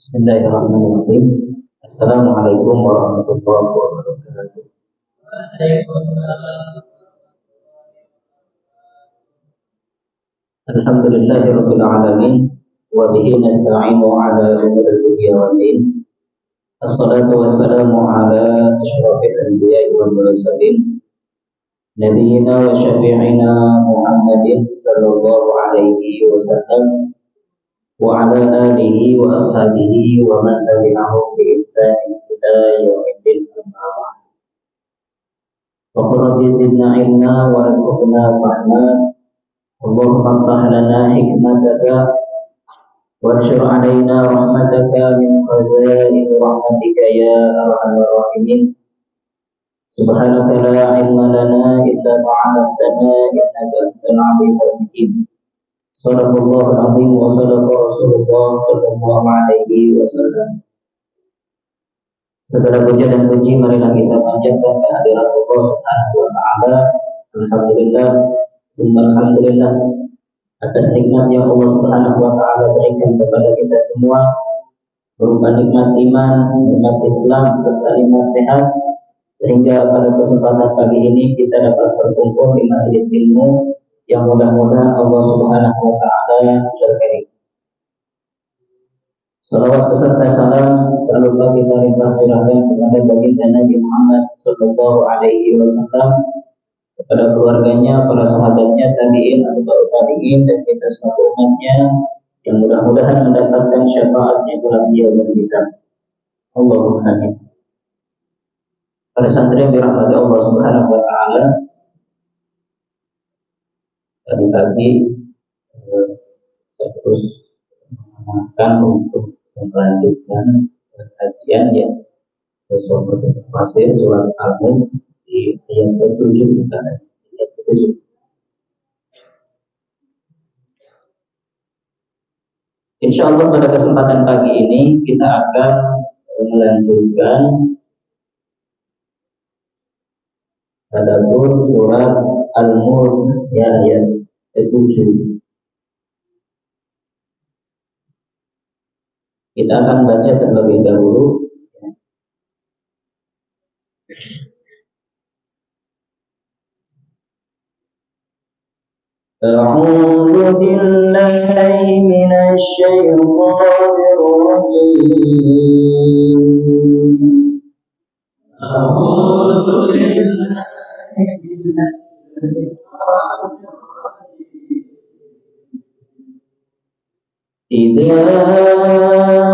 Bismillahirrahmanirrahim. Assalamualaikum warahmatullahi wabarakatuh. Alhamdulillahirabbil alamin wa bihi nasta'inu ala umuril dunya wad din. Assalatu wassalamu ala asyrafil anbiya'i wal mursalin nabiyyina wa syafi'ina Muhammadin sallallahu alaihi wasallam wa ala alihi wa ashabihi wa man tabi'ahum bi ihsan ila yaumil qiyamah. Wa qul zidna ilma wa rizqna fahma. Allahumma iftah lana hikmataka wanshur alaina rahmataka min khazain rahmatika ya arhamar rahimin. Subhanaka la ilma lana illa ma 'allamtana innaka antal alimul hakim. Sadaqallahul azim wa sadaqa Rasulullah sallallahu alaihi wasallam. Segala puja dan puji marilah kita panjatkan kehadirat Allah Subhanahu wa taala. Alhamdulillah, alhamdulillah atas nikmat yang Allah Subhanahu wa taala berikan kepada kita semua berupa nikmat iman, nikmat Islam serta nikmat sehat, sehingga pada kesempatan pagi ini kita dapat berkumpul di majelis ilmu yang mudah-mudahan Allah Subhanahu wa taala berkahi. Salawat beserta salam tak lupa kita limpah curahkan kepada baginda Nabi Muhammad sallallahu alaihi wasallam, kepada keluarganya, para sahabatnya, tabi'in atau tabi'in, dan kita semua umatnya yang mudah-mudahan mendapatkan syafaatnya dalam dia berpisah. Allahumma amin. Para santri yang dirahmati Allah Subhanahu wa taala, tadi pagi saya terus mengamalkan untuk melanjutkan kajian yang besok bertafsir surat Al-Mulk di ayat ke-7 ayat ke-7. Insyaallah pada kesempatan pagi ini kita akan melanjutkan tadabbur surat Al-Mulk ayat ke-7. Kita akan baca terlebih dahulu. A'udzu billahi minasy syaithanir rajim. A'udzu billahi minasy syaitanir rajim. Idza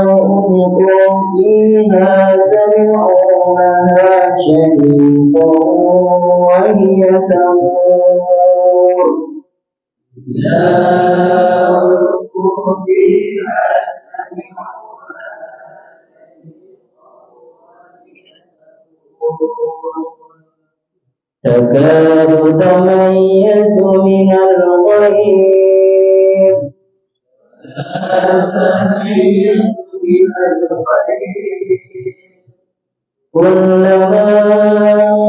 ulqu fiha sami'u laha shahiqan wa hiya tamur. Takadu tamayyazu minal ghayb. Kullama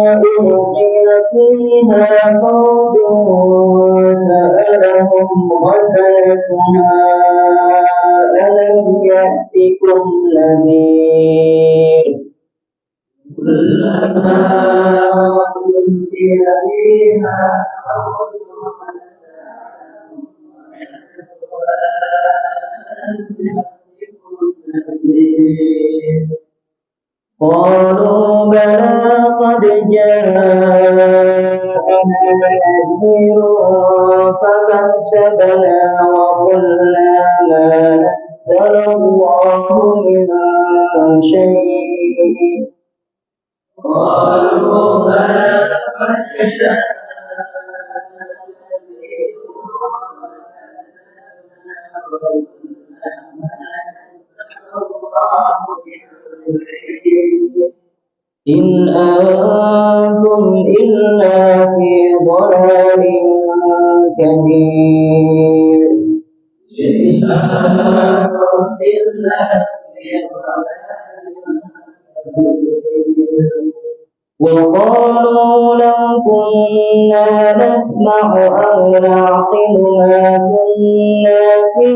ulqiya fiha fawjun sa'alahum khazanatuha alam ya'tikum nadhir. Kullama ulqiya fiha qalu bala qad ja'ana nadhirun fakadzabna wa qulna ma nazzalallahu min syai'. Qalu bala qad ja'ana in antum illa fi dhalalin kabir. In antum illa fi dhalalin kabir. وقالوا لو كنا نسمع أو نعقل ما كنا في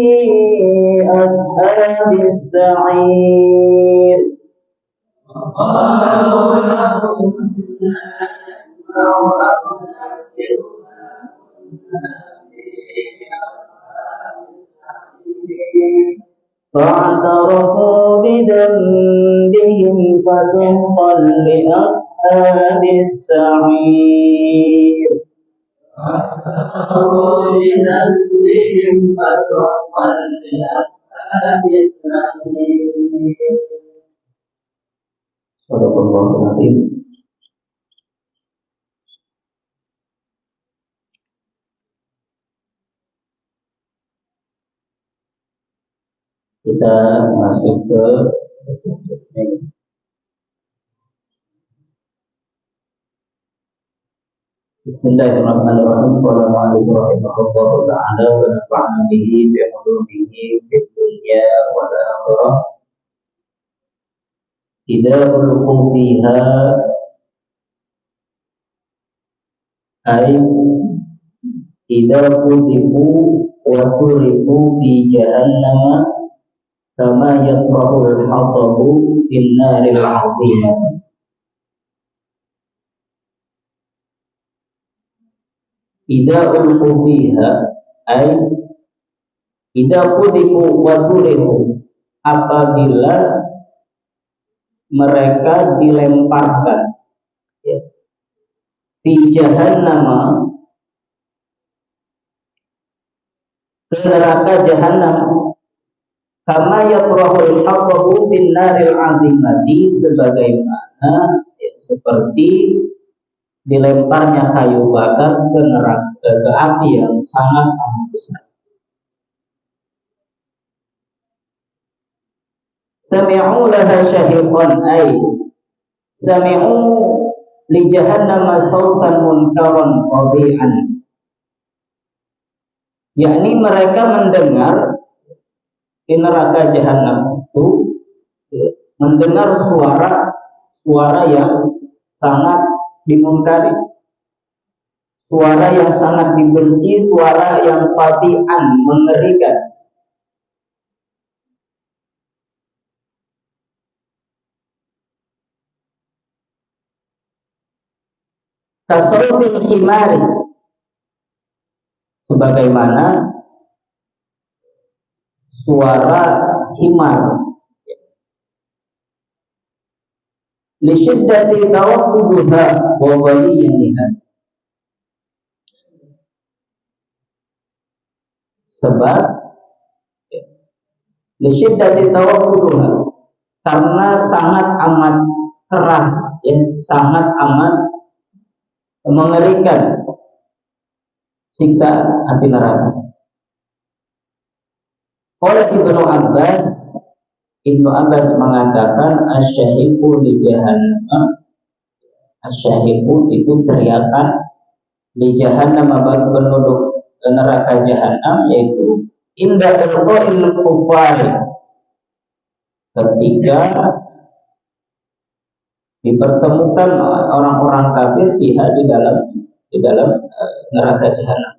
أصحاب السعير فاعترفوا بذنبهم فسحقا لأصحاب السعير فاعترفوا بذنبهم فسحقا لأصحاب السعير. Sadaqallahul Azim. Kita masuk ke Bismillahirrahmanirrahim. Qala ma'aliku rahimahullahu ta'ala wa nafa'na bihi bi ulumihi fid dunya wal akhirah. Idza ulqu fiha ay idza qudifu wa turifu fi jahannam kama yatrahu al-hatabu fin naril 'azimah. Idza ulqu fiha ay idza qudifu wa turifu, apabila mereka dilemparkan fi jahannam, ke neraka jahannam, kama yatrahul haqabu bin naril azimati, sebagaimana seperti dilemparnya kayu bakar ke neraka, ke api yang sangat amat besar. Sami'u laha syahiqan ay sami'u li jahannam sautan munkaran qadi'an, yakni mereka mendengar di neraka jahannam itu mendengar suara yang sangat dimungkari, suara yang sangat dibenci, suara yang qadi'an, mengerikan. Kasrufil himari, sebagaimana suara himar. Li syiddati tawaqquha wa bayyiniha, sebab li syiddati tawaqquha, karena sangat amat keras, sangat amat mengerikan siksa api neraka. Oleh Ibnu Abbas mengatakan asyahiqu di jahannam, asyahiqu itu teriakan di jahannam bagi penduduk neraka jahannam, yaitu inda ilqa'il kufari, ketika dipertemukan orang-orang kafir di dalam neraka jahanam.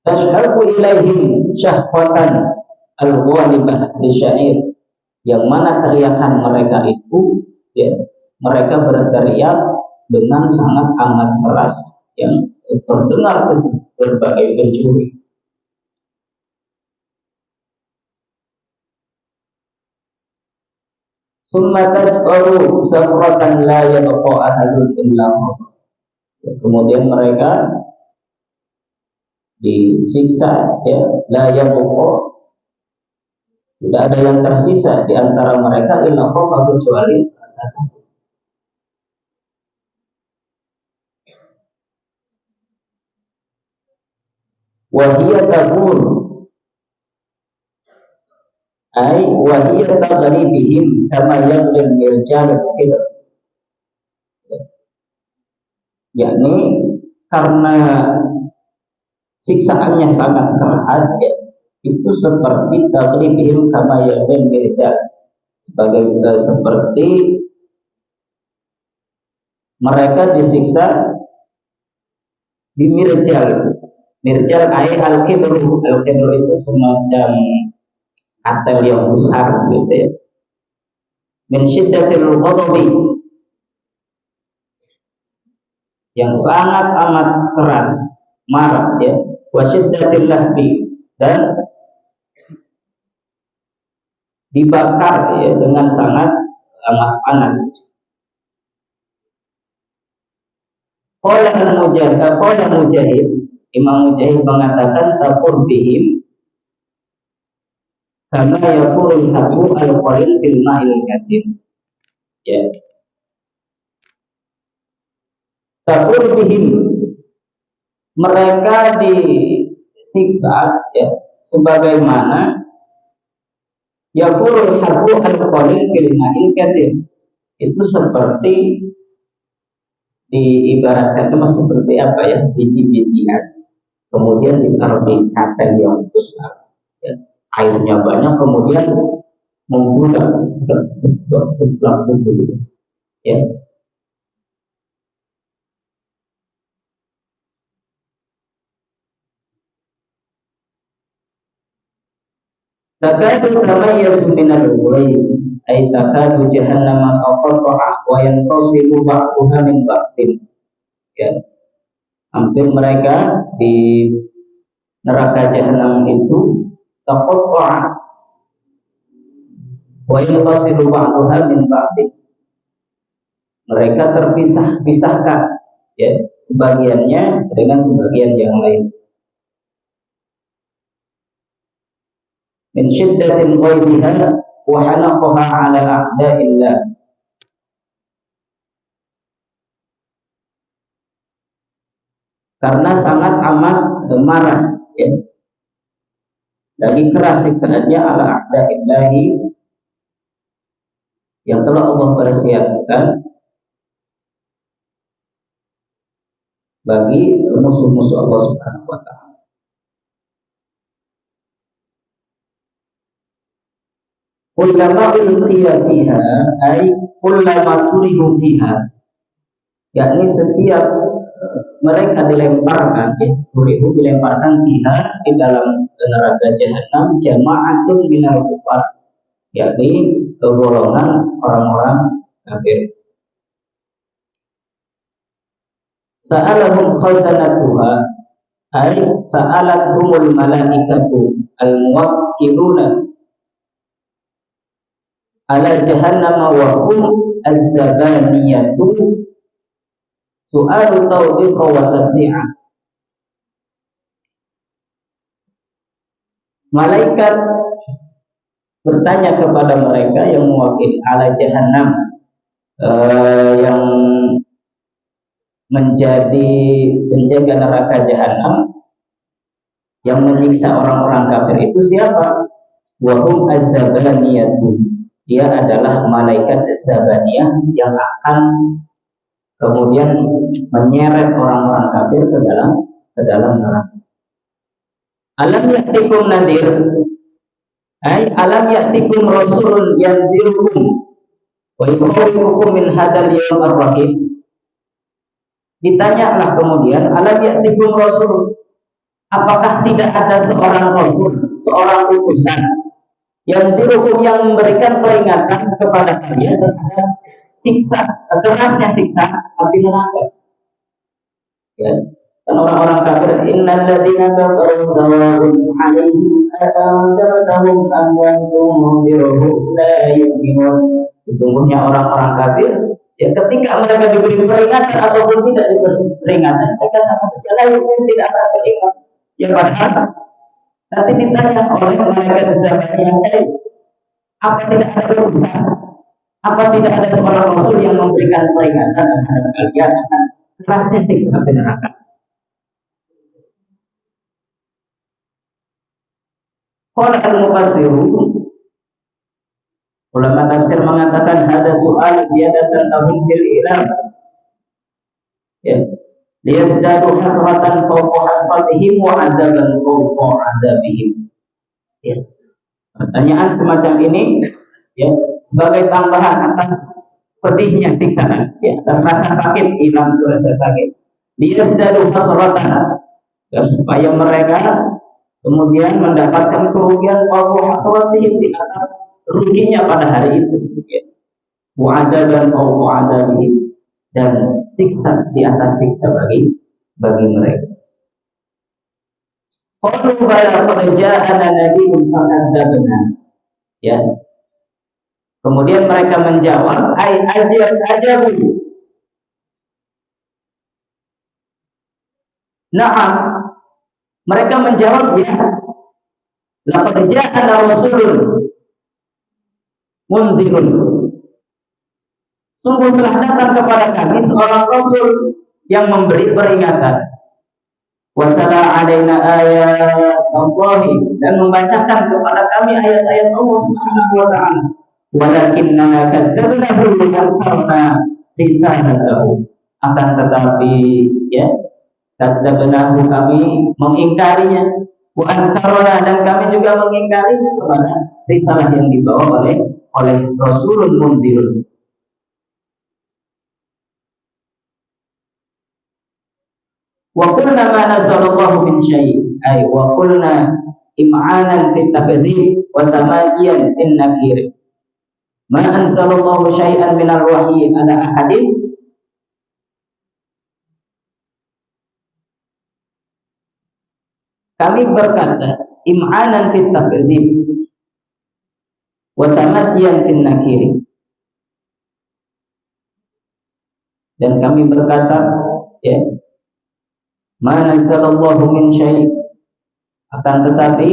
Tashhabu ilaihim syahwatan al-ghalibah lisyair, yang mana teriakan mereka itu mereka berteriak dengan sangat amat keras yang terdengar ke berbagai penjuru. Summa tas'alu safratan la yabqa ahadun illa khabar. Kemudian mereka disiksa, la yabqa, tidak ada yang tersisa di antara mereka illa khabar, kecuali rasa takut. Wa hiya tabur ay wahiyya taghlibihim kama yaghlib mirjal al-kibr, yakni karena siksaannya sangat keras, itu seperti taghlibihim kama yaghlib mirjal, seperti mereka disiksa di mirjal. Mirjal ay al-kibru itu semacam atel yang besar gitu ya. Min syiddatil ghadabi, yang sangat amat keras marah ya, wa syiddatil lahbi, dan dibakar ya dengan sangat amat panas. Qala Mujahid, Imam Mujahid mengatakan taqur bihim karena yaqulul habu al-qalil fil ma'il katsir. Ya. Taqur bihim, mereka disiksa ya sebagaimana yaqulul habu al-qalil fil ma'il katsir. Itu seperti diibaratkan itu seperti apa ya, biji-bijian kemudian ditaruh di katel yang besar ya. Airnya banyak kemudian membulat begitu ya. Takadu tamayyazu minal ghayb ay takadu jahannama qata'a wa yantasilu ba'daha min ba'din ya. Hampir mereka di neraka jahanam itu taqatta'a wa yantasilu ba'daha min ba'din, mereka terpisah-pisahkan ya, sebagiannya dengan sebagian yang lain. Min syiddatin ghaibiha wa hanaqaha 'ala a'da'illah, karena sangat amat marah ya, lagi keras siksaannya ala a'da'illahi, yang telah Allah persiapkan bagi musuh-musuh Allah Subhanahu wa taala. Kullama ulqiya fiha ay kullama turihu fiha, yakni setiap mereka dilemparkan ya, turihu dilemparkan fiha di dalam neraka jahanam, jama'atun minal kufar, yakni golongan orang-orang kafir. Sa'alahum khazanatuha ay sa'alathumul malaikatu al-muwakkiluna ala jahannama wa hum az-zabaniyatu su'alu tawbiqa wa tadhi'a. Malaikat bertanya kepada mereka yang mewakili ala jahannam, yang menjadi penjaga neraka jahanam, yang menyiksa orang-orang kafir itu siapa? Wa hum az-zabaniyatu, dia adalah malaikat Zabaniyah yang akan kemudian menyeret orang-orang kafir ke dalam neraka. Alam ya'tikum nadir, ay alam ya'tikum rasulun yanzirukum wa yukhawifukum min hadzal yawm ar-rahim. Ditanyalah kemudian, alam ya'tikum rasul, apakah tidak ada seorang rasul, seorang utusan yang dihukum, yang memberikan peringatan kepada kalian terhadap siksa, kerasnya siksa api neraka. Ya. Dan orang-orang kafir, innal ladzina kafaru sawa'un 'alaihim a'anzartahum am lam tunzirhum la yu'minun. Sesungguhnya orang-orang kafir, ya, ketika mereka diberi peringatan ataupun tidak diberi peringatan, mereka sama saja tidak akan beriman. Ya, padahal nanti ditanya oleh malaikat Zabaniyah, apa tidak ada urusan? Apa tidak ada seorang rasul yang memberikan peringatan terhadap kalian akan kerasnya siksa api neraka? Qala al-mufassirun, ulama tafsir mengatakan ada soal ziyadatan lahum fil ilam. Ya. Liyazdadu hasratan fawqa hasratihim wa adzaban fawqa adzabihim. Ya. Pertanyaan semacam ini ya sebagai tambahan atas pedihnya siksaan, ya, atas rasa sakit, hilang rasa sakit. liyazdadu hasratan, dan supaya mereka kemudian mendapatkan kerugian fawqa hasratihim, di atas ruginya pada hari itu, ya. Wa adaban fawqa adabihim, dan siksa di atas siksa bagi mereka. Qalu bala qad ja'ana nabiyyun fakadzabna. Ya. Kemudian mereka menjawab, ai ajabu. Na'am. Mereka menjawab, ya. Laqad ja'ana rasulun munzirun. Sungguh telah datang kepada kami seorang rasul yang memberi peringatan. Wa tala alaina ayat Allahi, dan membacakan kepada kami ayat-ayat Allah Subhanahu wa taala. Walakinna kadzdzabnahu bi ankarna risalatahu. Akan tetapi, ya, kadzdzabnahu, kami mengingkarinya. Wa ankarna, dan kami juga mengingkarinya kepada risalah yang dibawa oleh Rasulun Munzirun. Wa qulna ma nazzalallahu min syai', ay wa qulna im'anan fit takdzib wa tamadiyan fin nakir. Ma anzalallahu syai'an min al-wahyi ala ahadin. Kami berkata im'anan fit takdzib wa tamadiyan fin nakir. Dan kami berkata, ya, ma nazzalallahu min syai', akan tetapi,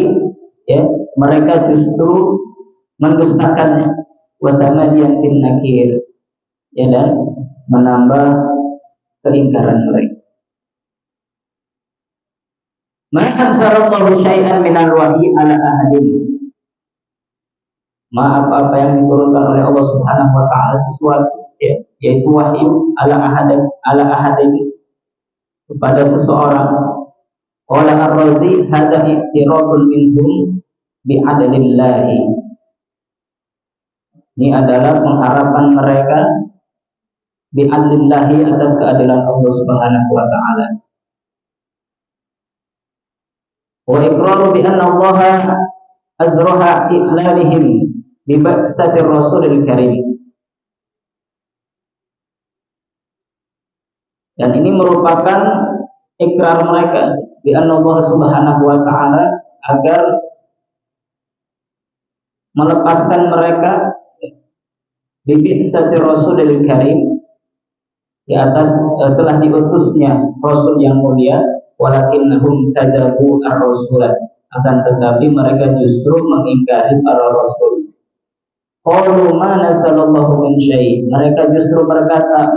ya, mereka justru mendustakannya, wa tamadiyan fin nakir, ya, dan menambah keingkaran mereka. Ma anzalallahu syai'an minal wahyi ala ahadin. Apa yang diturunkan oleh Allah Subhanahu wa taala sesuatu, ya, yaitu wahyu ala ahadin kepada seseorang. Qala ar-Razi hadza i'tiradun minhum bi adlillahi. Ini adalah pengharapan mereka bi adlillahi, atas keadilan Allah Subhanahu wa taala. Wa iqraru bi anna Allah azraha i'lalihim bi ba'satir Rasulil Karim. Dan ini merupakan ikrar mereka bi anna Allah Subhanahu wa taala agar melepaskan mereka bi ba'satir Rasulil Karim, di atas telah diutusnya Rasul yang mulia. Walakinnahum kadzabu ar-rasulan, akan tetapi mereka justru mengingkari para rasul. Qalu ma nasallallahu min syai', mereka justru berkata,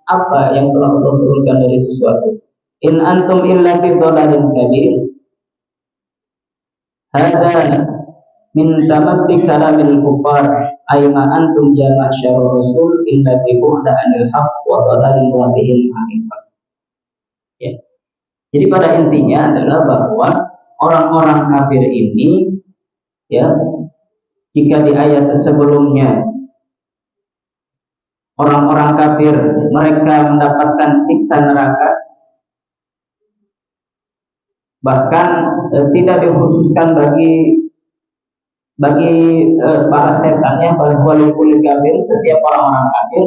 apa yang telah Allah turunkan dari sesuatu. In antum illa fi dhalalin kabir. Hadza min tamaddi kalamil kufar, ay ma antum jama' syarur rasul illa bi bu'da anil haqq wa dhalalin wa bihil haqiqah. Ya. Jadi pada intinya adalah bahwa orang-orang kafir ini, ya, jika di ayat sebelumnya orang-orang kafir mereka mendapatkan siksa neraka, bahkan tidak dikhususkan bagi para setannya, bagi wali kafir, setiap orang-orang kafir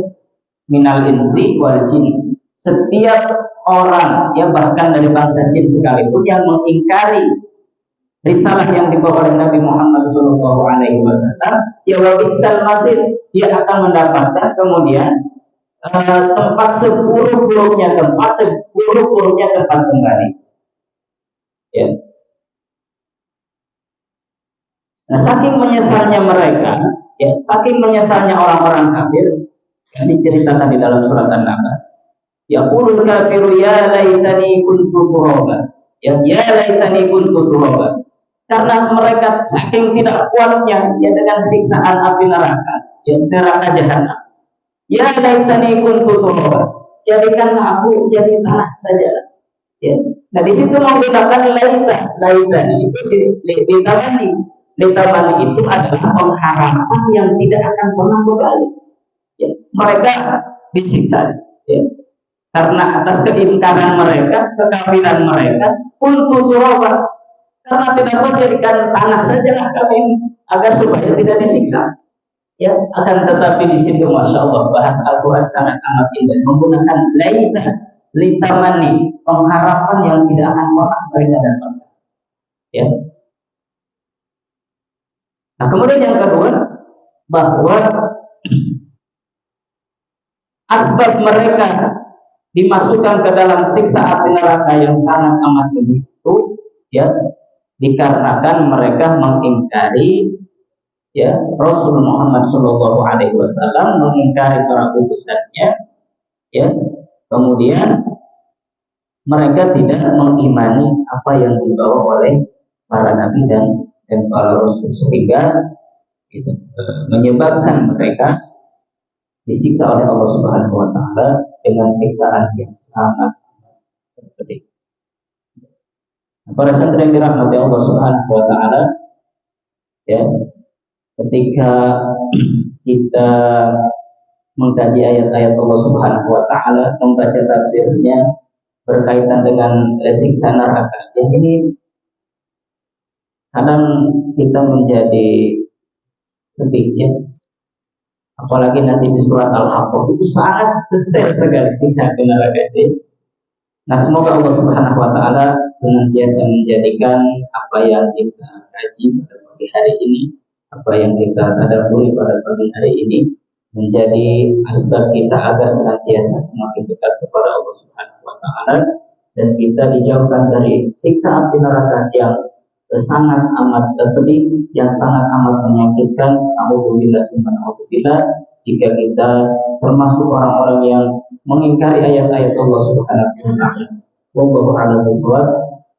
minal insi wal jin, setiap orang, ya, bahkan dari bangsa jin sekalipun yang mengingkari risalah yang dibawa oleh Nabi Muhammad SAW, ya, wa bi'sal masir, dia akan mendapatkan kemudian tempat seburuk-buruknya tempat kembali. Ya. Nah, saking menyesalnya mereka, ya, saking menyesalnya orang-orang kafir, yang diceritakan di dalam surat An-Naba. Yaqulul kafiru ya laitani kuntu turaba. Ya laitani kuntu turaba. Karena mereka saking tidak kuatnya, ya, dengan siksaan api neraka, ya, neraka jahanam. Ya laitani kuntu turaba. Jadikanlah aku jadi tanah saja. Ya. Nah, di situ menggunakan laitani itu litamani itu adalah pengharapan yang tidak akan pernah kembali. Ya. Mereka disiksa. Ya. karena atas keingkaran mereka, kekafiran mereka, untuk turaba, karena tidak mau jadikan tanah sajalah kami agar supaya tidak disiksa. Ya, akan tetapi di situ masya Allah bahas Al-Quran sangat amat indah menggunakan laita litamani, pengharapan yang tidak akan pernah mereka dapatkan. Ya. Nah kemudian yang kedua bahwa asbab mereka dimasukkan ke dalam siksa api neraka yang sangat amat begitu, ya, dikarenakan mereka mengingkari ya Rasul Muhammad Shallallahu Alaihi Wasallam, mengingkari para utusannya, ya, kemudian mereka tidak mengimani apa yang dibawa oleh para nabi dan para rasul, sehingga menyebabkan mereka disiksa oleh Allah Subhanahu Wa Taala dengan siksaan yang sangat pedih. Para santri yang dirahmati Allah Subhanahu Wa Taala, ya, ketika kita mengkaji ayat-ayat Allah Subhanahu Wa Taala, membaca tafsirnya berkaitan dengan siksa neraka, ini kadang kita menjadi sedih, ya. Apalagi nanti di surat Al-Haqqah itu sangat detail sekali siksa neraka itu. Nah, semoga Allah Subhanahu Wa Taala senantiasa menjadikan apa yang kita kaji pada pagi hari ini, apa yang kita tadabburi pada pagi hari ini, menjadi asbab kita agar senantiasa semakin dekat kepada Allah Subhanahu Wa Taala dan kita dijauhkan dari siksa api neraka yang sangat amat pedih, yang sangat amat menyakitkan. Alhamdulillah, jika kita termasuk orang-orang yang mengingkari ayat-ayat Allah Subhanahu Wa Taala. Wallahu a'lam bishawab.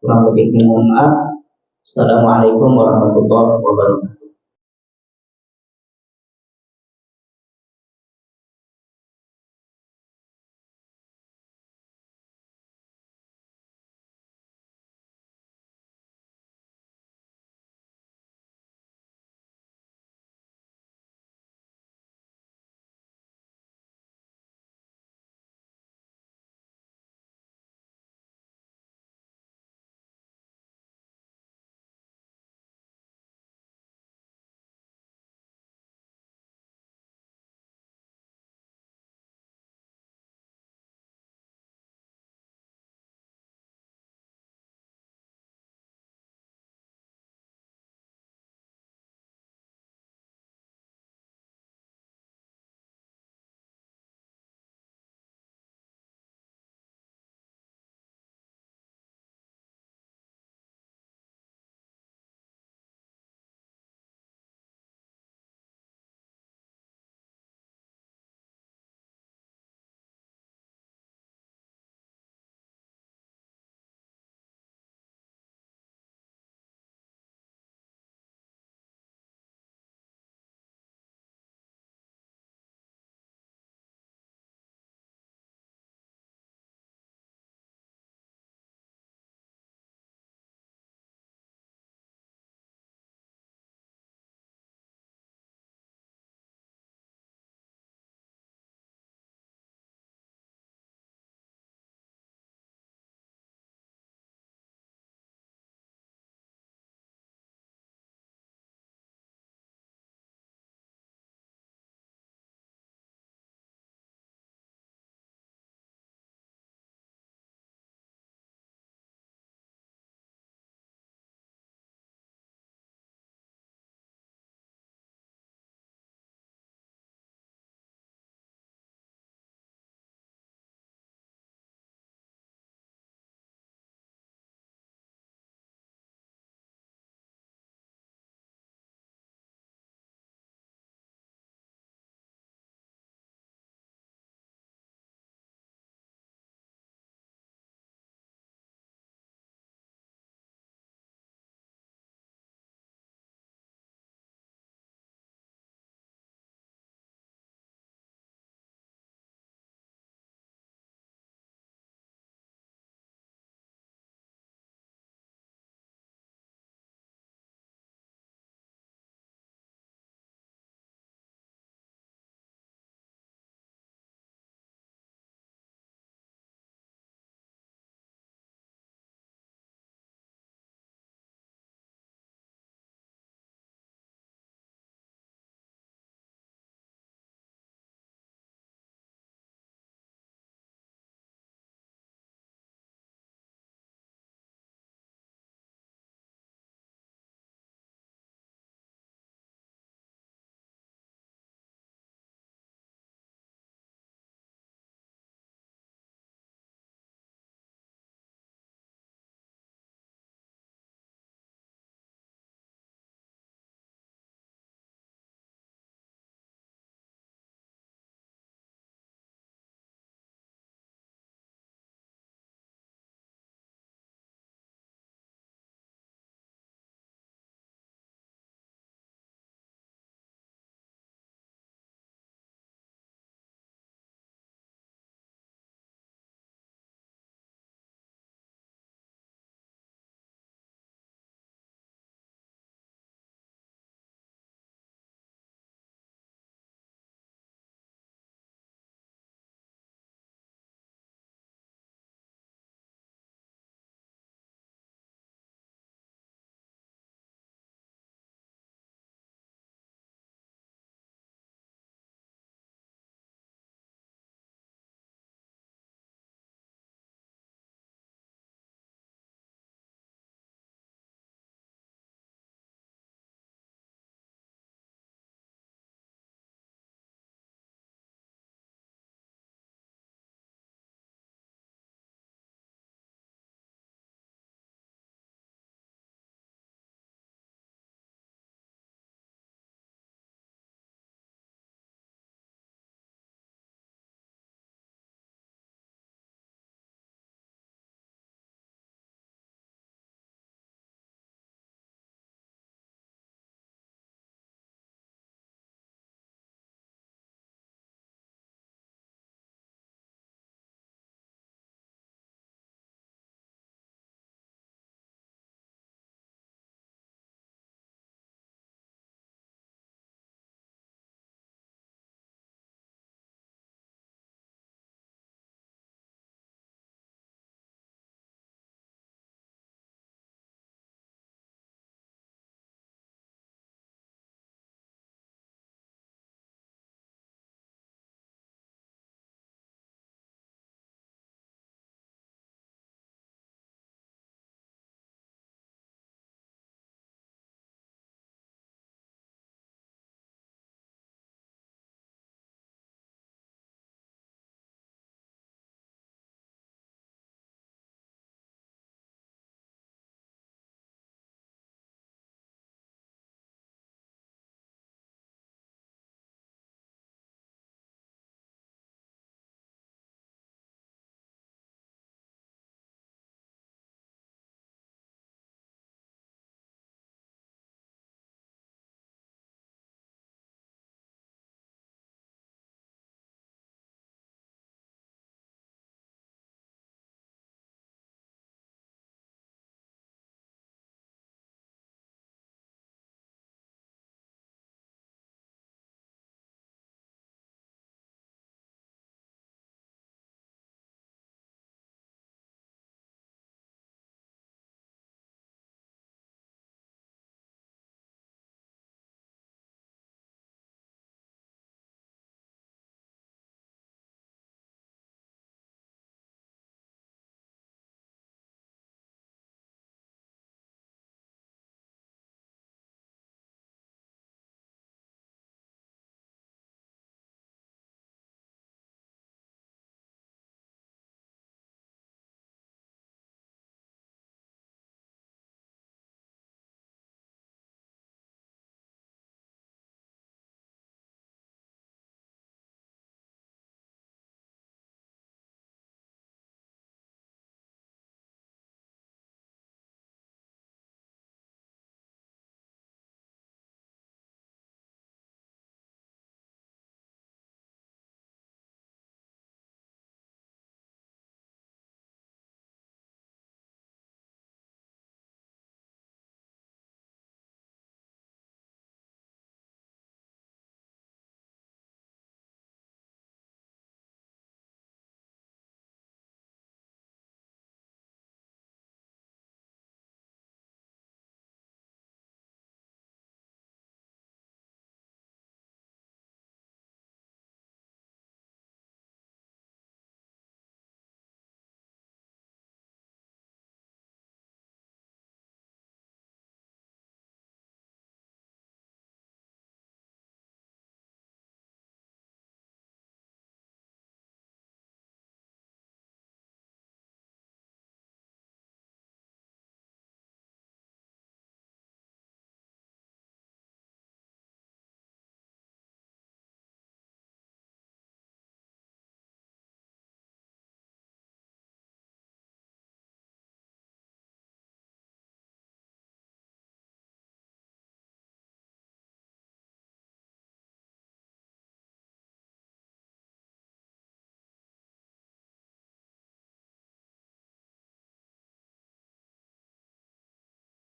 Kurang lebihnya mohon maaf. Assalamualaikum warahmatullahi wabarakatuh.